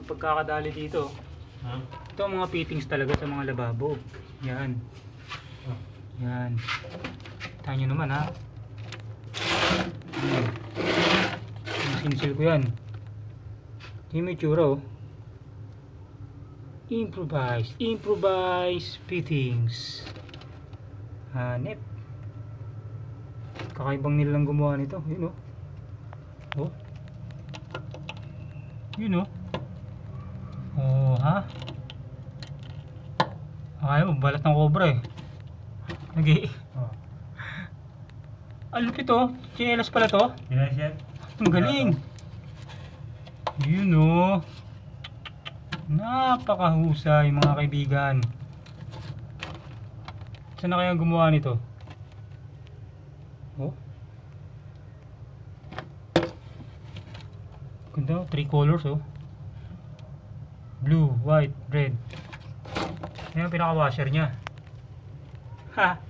pagkakadali dito. Ha? Ito ang mga fittings talaga sa mga lababo. Yan. Yan. Tahan nyo naman ha. Sinsil ko yan. Ito yung may tsura oh. Improvise fittings. Hanep. Kakaibang nilang gumawa nito. Yun oh. Oh. Yun oh. Oh ha. Ayaw, balat ng cobra eh. Nagi. Oh. Lupit oh. Chinelas pala to. Yes, yan. Ang galing. Yun oh. Napakahusay mga kaibigan. Saan na kaya gumawa nito? Oh. Ganda oh. 3 colors oh. Blue, white, red. Yan ang pinaka-washer niya. Ha!